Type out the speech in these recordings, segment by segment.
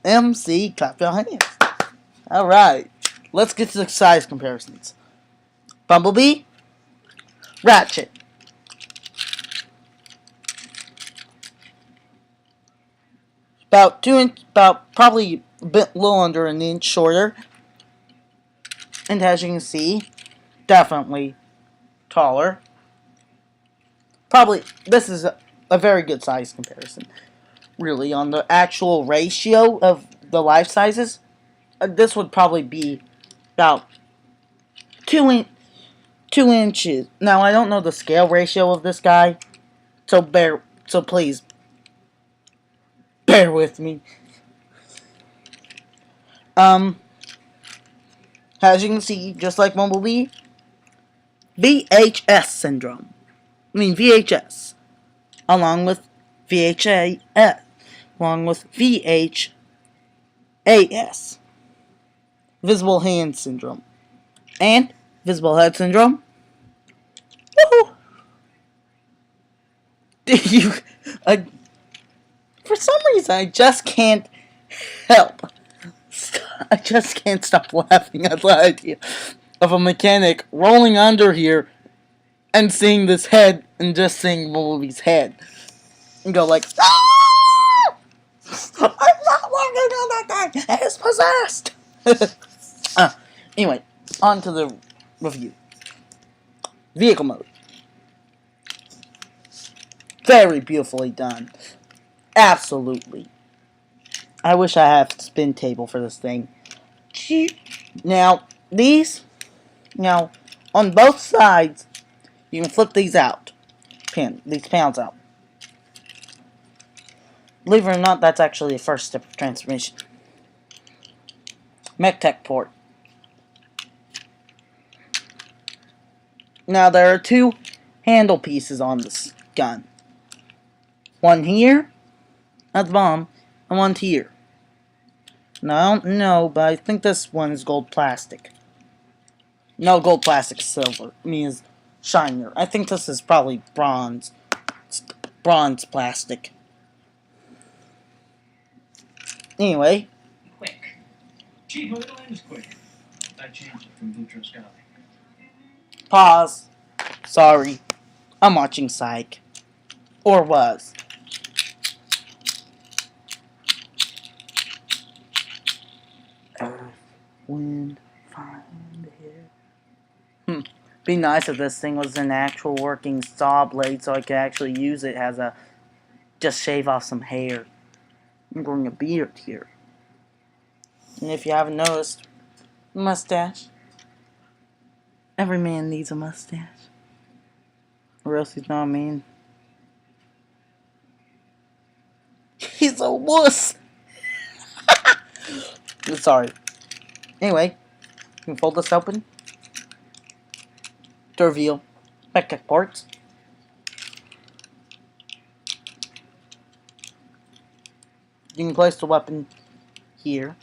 MC, clap your hands. Alright, let's get to the size comparisons. Bumblebee, Ratchet. About probably a bit little under an inch shorter. And as you can see, definitely taller. Probably, this is a very good size comparison. Really, on the actual ratio of the life sizes, this would probably be about 2 inches. Now, I don't know the scale ratio of this guy, so please, bear with me. As you can see, just like Bumblebee, VHS syndrome. VHS, along with VHAS, along with VHAS, visible hand syndrome, and visible head syndrome. Woohoo! For some reason, I just can't help. I just can't stop laughing at the idea of a mechanic rolling under here and seeing this head and just seeing Bumblebee's head and go like, ah! I'm not walking on that thing. It's possessed. Anyway, on to the review. Vehicle mode. Very beautifully done. Absolutely. I wish I had a spin table for this thing. Now, on both sides, you can flip these out. These panels out. Believe it or not, that's actually the first step of transformation. MechTech port. Now, there are two handle pieces on this gun. One here, at the bottom, and one here. Now, I don't know, but I think this one is gold plastic. No, gold plastic, silver. Is shinier. I think this is probably bronze. It's bronze plastic. Anyway. Quick. Gee, my little end is quick. I changed it from Boutros Sky. Pause. Sorry. I'm watching Psych. Or was. Earth, wind, fire, here. Be nice if this thing was an actual working saw blade so I could actually use it as a just shave off some hair. I'm growing a beard here. And if you haven't noticed, mustache. Every man needs a mustache. Or else he's not a man. He's a wuss! Sorry. Anyway, you can fold this open to reveal MechTech parts. You can place the weapon here.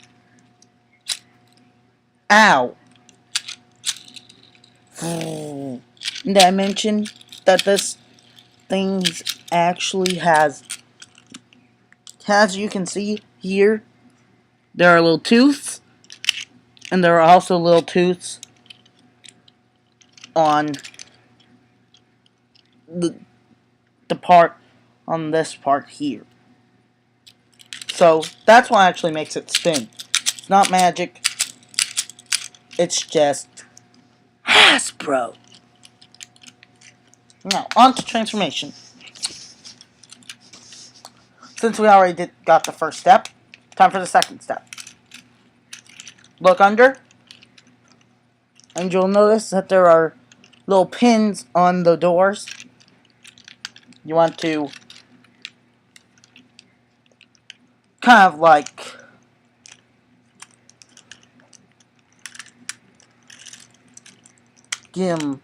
Ow! Did I mention that this thing actually has, as you can see here, there are little tooths, and there are also little tooths on the part on this part here. So that's what actually makes it spin. It's not magic. It's just Hasbro. Now, on to transformation. Since we already got the first step, time for the second step. Look under, and you'll notice that there are little pins on the doors. You want to kind of like give them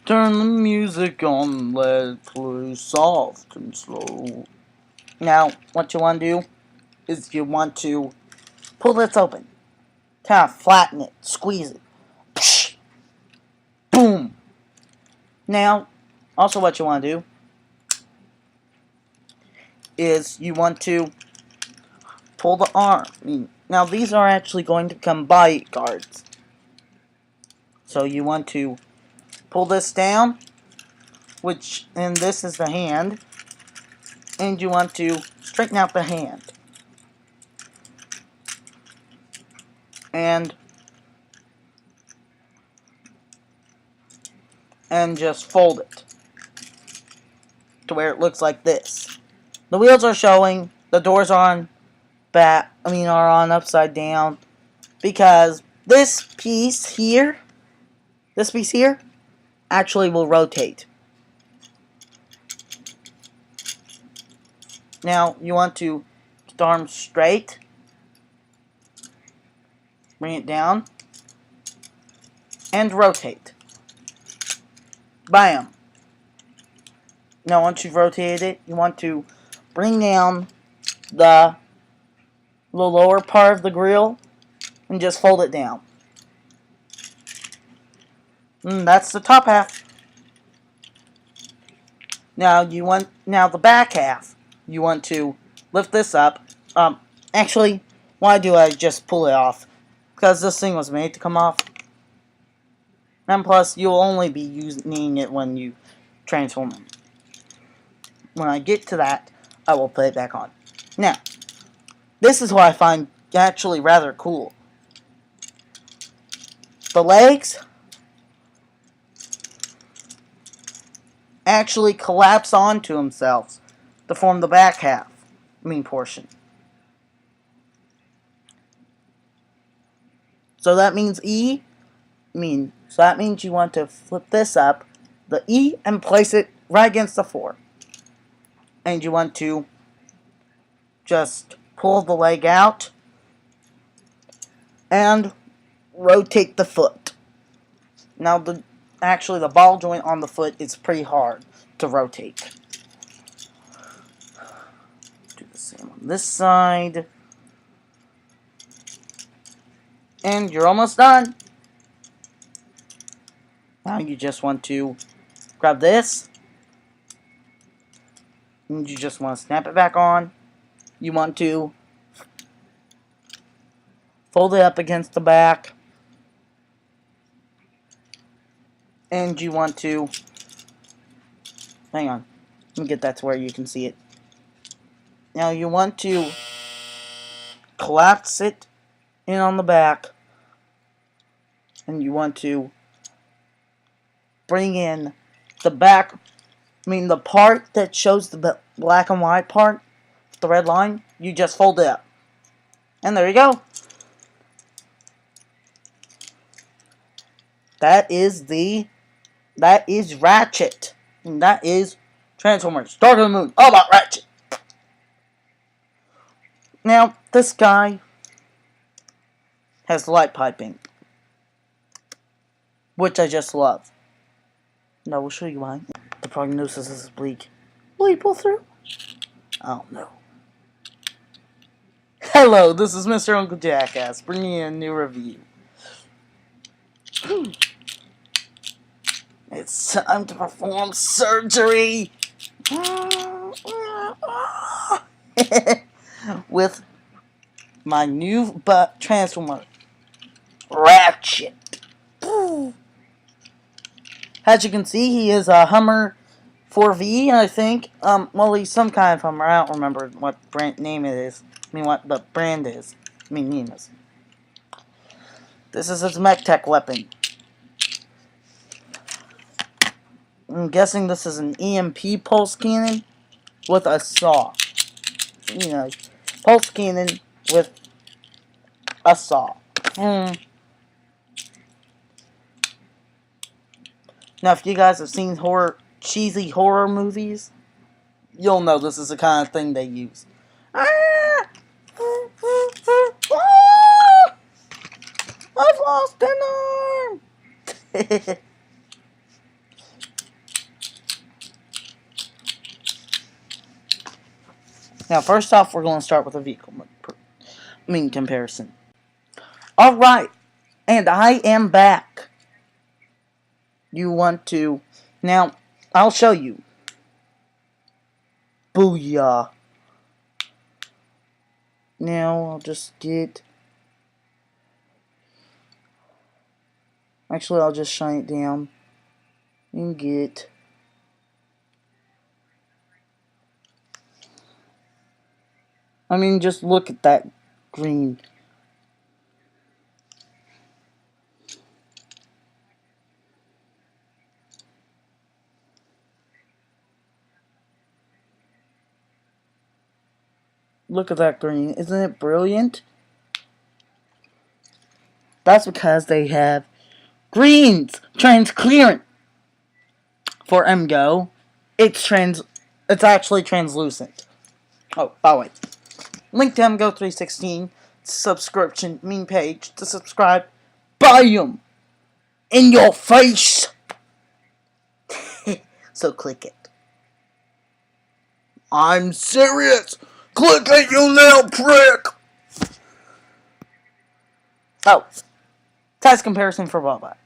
turn the music on, let it play soft and slow. Now, what you want to do is you want to pull this open. Kind of flatten it. Squeeze it. Psh! Boom! Now, also what you want to do is you want to pull the arm. Now, these are actually going to become bodyguards. So you want to pull this down, and this is the hand, and you want to straighten out the hand. And just fold it to where it looks like this. The wheels are showing, the doors are on are on upside down, because this piece here actually will rotate. Now you want to get the arm straight, bring it down, and rotate. Bam! Now once you've rotated it, you want to bring down the lower part of the grill and just fold it down. That's the top half. Now the back half. You want to lift this up. Actually, why do I just pull it off? Because this thing was made to come off. And plus, you'll only be using it when you transform them. When I get to that, I will put it back on. Now, this is what I find actually rather cool. The legs actually collapse onto themselves to form the back half, portion. So that means so that means you want to flip this up, the E, and place it right against the floor. And you want to just pull the leg out and rotate the foot. Now the ball joint on the foot is pretty hard to rotate. Do the same on this side. And you're almost done. Now you just want to grab this. And you just want to snap it back on. You want to fold it up against the back. And you want to, hang on, let me get that to where you can see it. Now you want to collapse it in on the back. And you want to bring in the back, the part that shows the black and white part, the red line, you just fold it up. And there you go. That is Ratchet. And that is Transformers Dark of the Moon. All about Ratchet. Now, this guy has light piping, which I just love. Now, I will show you why. The prognosis is bleak. Will he pull through? I don't know. Hello, this is mrUnclejackass, bringing you a new review. It's time to perform surgery! With my new Transformer, Ratchet. As you can see, he is a Hummer 4V, I think. Well, he's some kind of Hummer. I don't remember what name it is. What the brand is. Name is. This is his mech tech weapon. I'm guessing this is an EMP pulse cannon with a saw. Pulse cannon with a saw. Now, if you guys have seen cheesy horror movies, you'll know this is the kind of thing they use. I've lost an arm! Now, first off, we're going to start with a vehicle comparison. Alright, and I am back. You want to... Now, I'll show you. Booyah. Now, I'll just get... Actually, I'll just shine it down. And get... I mean, just look at that green. Look at that green. Isn't it brilliant? That's because they have greens transparent. For MGO, it's actually translucent. Oh, by the way, link to MGO316 subscription page to subscribe. Buy 'em in your face. So click it. I'm serious. Click it, you little prick. Oh, size comparison for Boba.